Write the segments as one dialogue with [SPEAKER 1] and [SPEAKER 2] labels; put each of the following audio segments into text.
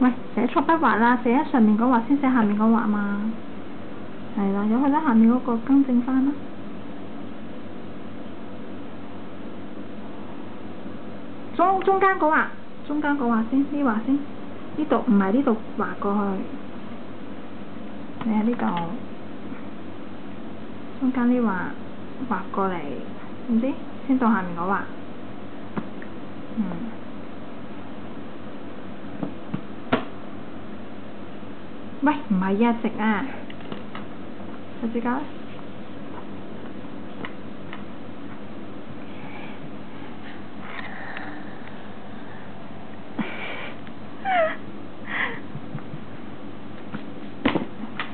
[SPEAKER 1] 喂，寫錯筆畫啦，寫喺上面嗰畫先寫下面嗰畫嘛。係啦，由佢啦，下面嗰個更正翻啦。中間嗰畫，中間嗰畫先，呢畫先，呢度唔係呢度畫過去，你喺呢度，中間呢畫過嚟，唔知先到下面嗰畫。喂，唔係啊，直啊，手指甲。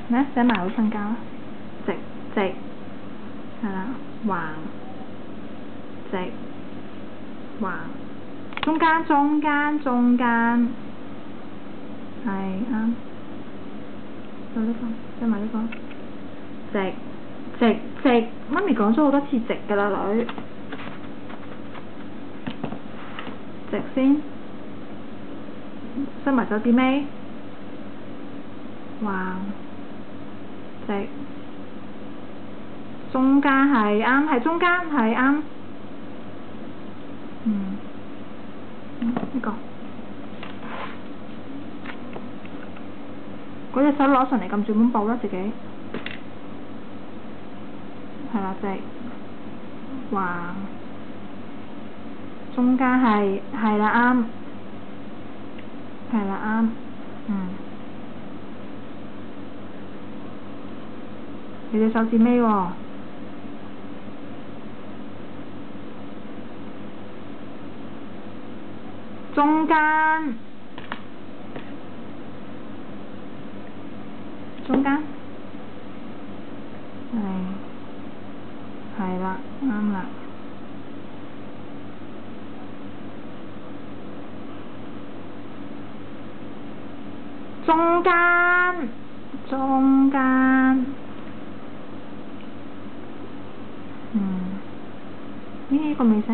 [SPEAKER 1] 咩？寫埋好瞓覺啦，直係啦，橫直橫，中間係啱。就呢個，寫埋呢個，直，媽咪講咗好多次直㗎啦，女。直先，收埋手指尾，橫直，中間係啱，係中間係啱。呢個。嗰隻手攞上嚟撳住本簿啦，自己。係啦，直橫，中間係啦啱，係啦啱，你隻手指尾喎，中間係啦，啱啦。中間，呢個未寫，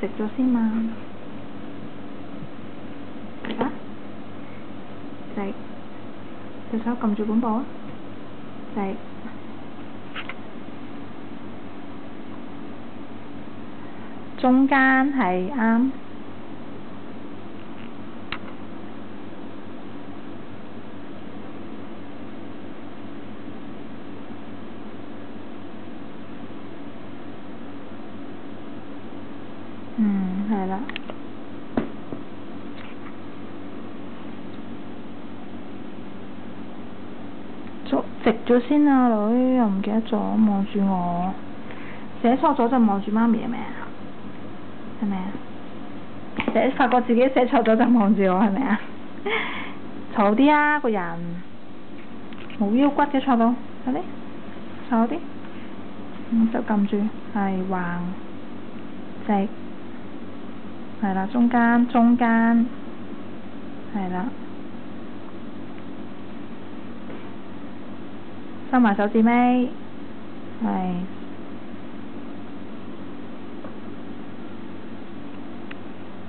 [SPEAKER 1] 直咗先嘛，直啊，直，隻手撳住本簿啊，直，中間係啱。係啦。直咗先啊，女，又唔記得咗，望住我。寫錯咗就望住媽咪係咪啊？係咪啊？發覺自己寫錯咗就望住我係咪啊？坐啲啊，個人冇腰骨嘅，坐到，快啲，坐啲。手撳住，係橫直，係啦，中間，係啦，收埋手指尾，係。